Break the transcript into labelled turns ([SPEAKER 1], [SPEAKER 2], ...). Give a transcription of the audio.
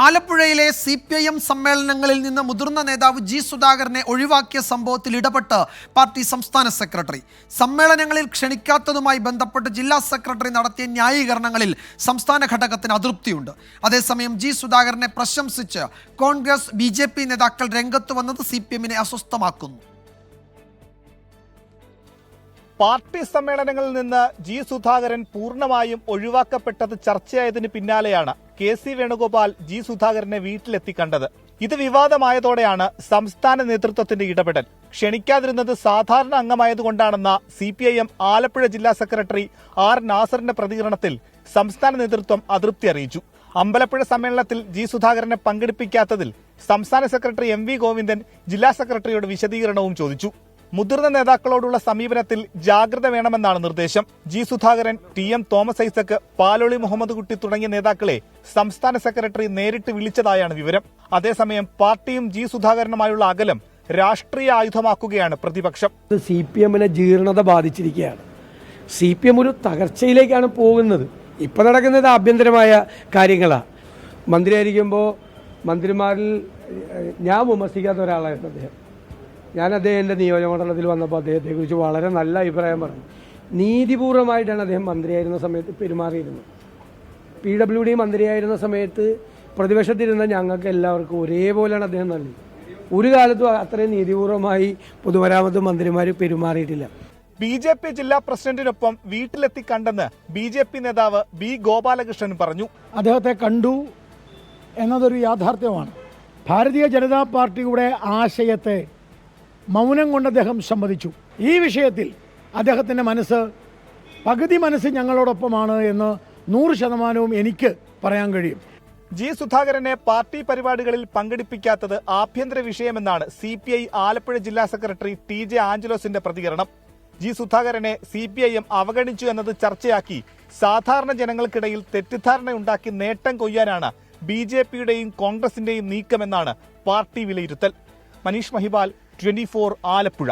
[SPEAKER 1] ആലപ്പുഴയിലെ CPIM സമ്മേളനങ്ങളിൽ നിന്ന് മുതിർന്ന നേതാവ് ജി സുധാകരനെ ഒഴിവാക്കിയ സംഭവത്തിൽ ഇടപെട്ട് പാർട്ടി സംസ്ഥാന സെക്രട്ടറി. സമ്മേളനങ്ങളിൽ ക്ഷണിക്കാത്തതുമായി ബന്ധപ്പെട്ട് ജില്ലാ സെക്രട്ടറി നടത്തിയ ന്യായീകരണങ്ങളിൽ സംസ്ഥാന ഘടകത്തിന് അതൃപ്തിയുണ്ട്. അതേസമയം ജി സുധാകരനെ പ്രശംസിച്ച് കോൺഗ്രസ് BJP നേതാക്കൾ രംഗത്ത് വന്നത് CPIMനെ അസ്വസ്ഥമാക്കുന്നു.
[SPEAKER 2] പാർട്ടി സമ്മേളനങ്ങളിൽ നിന്ന് ജി സുധാകരൻ പൂർണ്ണമായും ഒഴിവാക്കപ്പെട്ടത് ചർച്ചയായതിന് പിന്നാലെയാണ് KC വേണുഗോപാൽ ജി സുധാകരനെ വീട്ടിലെത്തി കണ്ടത്. ഇത് വിവാദമായതോടെയാണ് സംസ്ഥാന നേതൃത്വത്തിന്റെ ഇടപെടൽ. ക്ഷണിക്കാതിരുന്നത് സാധാരണ അംഗമായതുകൊണ്ടാണെന്ന CPIM ആലപ്പുഴ ജില്ലാ സെക്രട്ടറി R നാസറിന്റെ പ്രതികരണത്തിൽ സംസ്ഥാന നേതൃത്വം അതൃപ്തി അറിയിച്ചു. അമ്പലപ്പുഴ സമ്മേളനത്തിൽ ജി സുധാകരനെ പങ്കെടുപ്പിക്കാത്തതിൽ സംസ്ഥാന സെക്രട്ടറി MV ഗോവിന്ദൻ ജില്ലാ സെക്രട്ടറിയോട് വിശദീകരണവും ചോദിച്ചു. മുതിർന്ന നേതാക്കളോടുള്ള സമീപനത്തിൽ ജാഗ്രത വേണമെന്നാണ് നിർദ്ദേശം. ജി സുധാകരൻ, TM തോമസ് ഐസക്, പാലോളി മുഹമ്മദ് കുട്ടി തുടങ്ങിയ നേതാക്കളെ സംസ്ഥാന സെക്രട്ടറി നേരിട്ട് വിളിച്ചതായാണ് വിവരം. അതേസമയം പാർട്ടിയും ജി സുധാകരനുമായുള്ള അകലം രാഷ്ട്രീയ ആയുധമാക്കുകയാണ് പ്രതിപക്ഷം.
[SPEAKER 3] CPMനെ ജീർണത ബാധിച്ചിരിക്കുകയാണ്. CPM ഒരു തകർച്ചയിലേക്കാണ് പോകുന്നത്. ഇപ്പൊ നടക്കുന്നത് ആഭ്യന്തരമായ കാര്യങ്ങളാണ്. മന്ത്രിയായിരിക്കുമ്പോൾ മന്ത്രിമാരിൽ ഞാൻ വിമർശിക്കാത്ത ഒരാളായിരുന്നു അദ്ദേഹം. ഞാൻ അദ്ദേഹത്തിൻ്റെ നിയോജകമണ്ഡലത്തിൽ വന്നപ്പോൾ അദ്ദേഹത്തെക്കുറിച്ച് വളരെ നല്ല അഭിപ്രായം പറഞ്ഞു. നീതിപൂർവമായിട്ടാണ് അദ്ദേഹം മന്ത്രിയായിരുന്ന സമയത്ത് പെരുമാറിയിരുന്നത്. PWD മന്ത്രിയായിരുന്ന സമയത്ത് പ്രതിപക്ഷത്തിരുന്ന ഞങ്ങൾക്ക് എല്ലാവർക്കും ഒരേപോലെയാണ് അദ്ദേഹം നൽകി. ഒരു കാലത്തും അത്രയും നീതിപൂർവമായി പൊതുമരാമത്ത് മന്ത്രിമാർ പെരുമാറിയിട്ടില്ല.
[SPEAKER 2] BJP ജില്ലാ പ്രസിഡന്റിനൊപ്പം വീട്ടിലെത്തി കണ്ടെന്ന് BJP നേതാവ് B ഗോപാലകൃഷ്ണൻ പറഞ്ഞു.
[SPEAKER 4] അദ്ദേഹത്തെ കണ്ടു എന്നതൊരു യാഥാർത്ഥ്യമാണ്. ഭാരതീയ ജനതാ പാർട്ടിയുടെ ആശയത്തെ മൗനം കൊണ്ട് അദ്ദേഹം സമ്മതിച്ചു. ഈ വിഷയത്തിൽ അദ്ദേഹത്തിൻ്റെ പകുതി മനസ്സ് ഞങ്ങളോടൊപ്പമാണ് എന്ന് 100% എനിക്ക് പറയാൻ കഴിയും.
[SPEAKER 2] ജി സുധാകരനെ പാർട്ടി പരിപാടികളിൽ പങ്കെടുപ്പിക്കാത്തത് ആഭ്യന്തര വിഷയമെന്നാണ് CPI ആലപ്പുഴ ജില്ലാ സെക്രട്ടറി TJ ആഞ്ചലോസിന്റെ പ്രതികരണം. ജി സുധാകരനെ CPIM അവഗണിച്ചു എന്നത് ചർച്ചയാക്കി സാധാരണ ജനങ്ങൾക്കിടയിൽ തെറ്റിദ്ധാരണയുണ്ടാക്കി നേട്ടം കൊയ്യാനാണ് BJPയുടെയും കോൺഗ്രസിന്റെയും നീക്കമെന്നാണ് പാർട്ടി വിലയിരുത്തൽ. മനീഷ് മഹിബാൽ, 24 ആലപ്പുഴ.